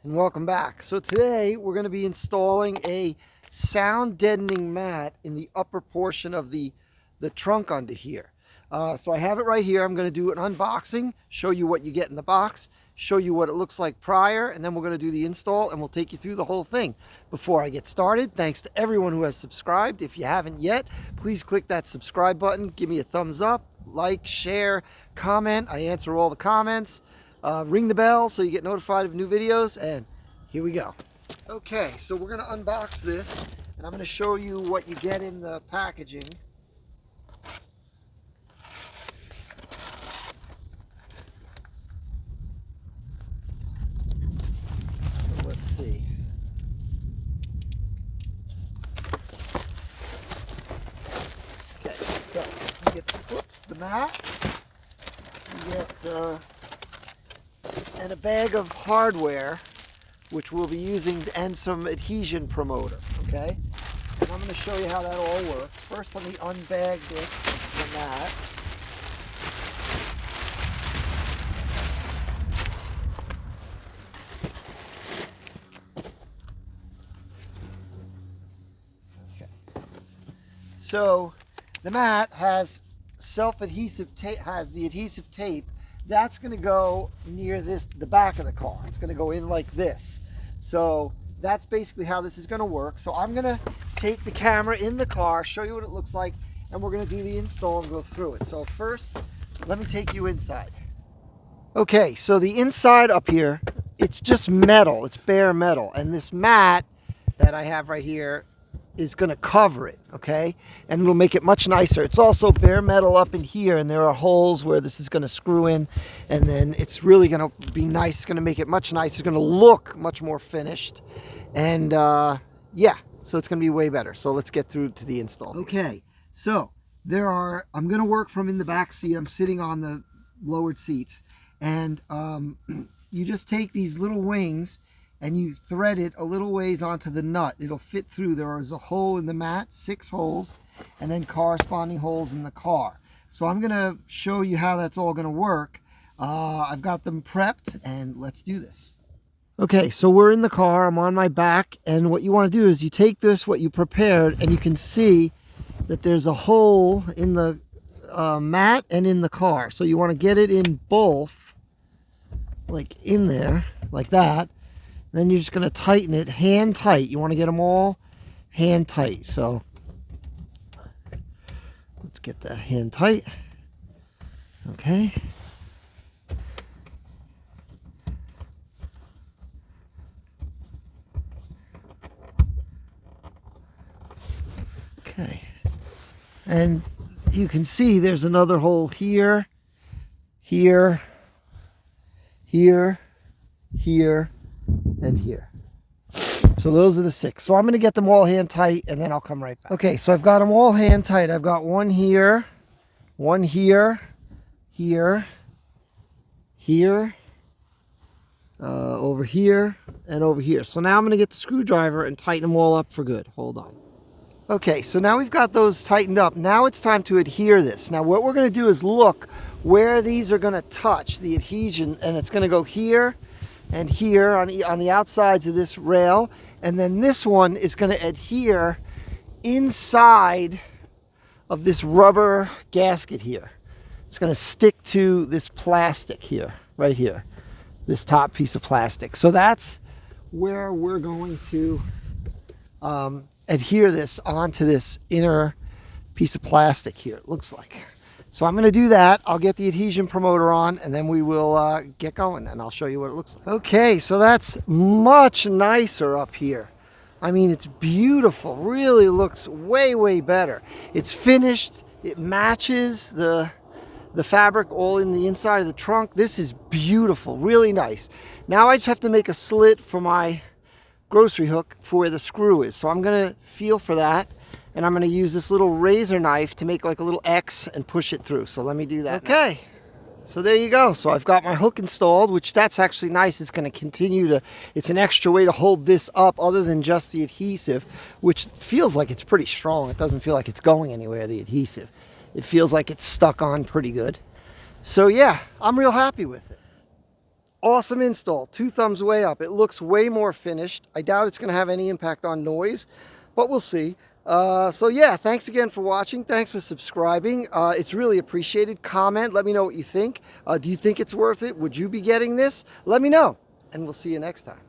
and welcome back. So today we're going to be installing a sound deadening mat in the upper portion of the trunk under here. So I have it right here. I'm going to do an unboxing, show you what you get in the box, show you what it looks like prior, and then we're going to do the install and we'll take you through the whole thing. Before I get started, thanks to everyone who has subscribed. If you haven't yet, please click that subscribe button, give me a thumbs up, like, share, comment. I answer all the comments. Ring the bell so you get notified of new videos, and here we go. Okay, so we're going to unbox this, and I'm going to show you what you get in the packaging. So let's see. Okay, so you get the mat, you get and a bag of hardware, which we'll be using, and some adhesion promoter, okay? And I'm going to show you how that all works. First, let me unbag this from that. Okay. So the mat has self-adhesive tape, has the adhesive tape. That's going to go near the back of the car. It's going to go in like this. So that's basically how this is going to work. So I'm going to take the camera in the car, show you what it looks like, and we're going to do the install and go through it. So first, let me take you inside. Okay, so the inside up here, it's just metal. It's bare metal. And this mat that I have right here is going to cover it, okay? And it'll make it much nicer. It's also bare metal up in here, and there are holes where this is going to screw in, and then it's really going to be nice. It's going to make it much nicer. It's going to look much more finished, and yeah, so it's going to be way better. So let's get through to the install. Okay, so I'm going to work from in the back seat. I'm sitting on the lowered seats, and you just take these little wings and you thread it a little ways onto the nut. It'll fit through. There is a hole in the mat, 6 holes, and then corresponding holes in the car. So I'm going to show you how that's all going to work. I've got them prepped, and let's do this. Okay, so we're in the car. I'm on my back, and what you want to do is you take this, what you prepared, and you can see that there's a hole in the mat and in the car. So you want to get it in both, like in there, like that. Then you're just going to tighten it hand tight. You want to get them all hand tight. So let's get that hand tight. Okay. Okay. And you can see there's another hole here, here, here, here, and here. So those are the 6. So I'm going to get them all hand tight, and then I'll come right back. Okay, so I've got them all hand tight. I've got one here, here, here, over here, and over here. So now I'm going to get the screwdriver and tighten them all up for good. Hold on. Okay, so now we've got those tightened up. Now it's time to adhere this. Now what we're going to do is look where these are going to touch the adhesion, and it's going to go here and here on the outsides of this rail, and then this one is going to adhere inside of this rubber gasket here. It's going to stick to this plastic here, right here, this top piece of plastic. So that's where we're going to adhere this onto this inner piece of plastic here, it looks like. So I'm going to do that. I'll get the adhesion promoter on, and then we will get going, and I'll show you what it looks like. Okay, so that's much nicer up here. I mean, it's beautiful. Really looks way, way better. It's finished. It matches the fabric all in the inside of the trunk. This is beautiful. Really nice. Now I just have to make a slit for my grocery hook for where the screw is. So I'm going to feel for that. And I'm going to use this little razor knife to make like a little X and push it through. So let me do that. Okay, so there you go. So I've got my hook installed, which that's actually nice. It's going to continue to, it's an extra way to hold this up other than just the adhesive, which feels like it's pretty strong. It doesn't feel like it's going anywhere, the adhesive. It feels like it's stuck on pretty good. So yeah, I'm real happy with it. Awesome install. 2 thumbs way up. It looks way more finished. I doubt it's going to have any impact on noise, but we'll see. So yeah, thanks again for watching. Thanks for subscribing. It's really appreciated. Comment. Let me know what you think. Do you think it's worth it? Would you be getting this? Let me know, and we'll see you next time.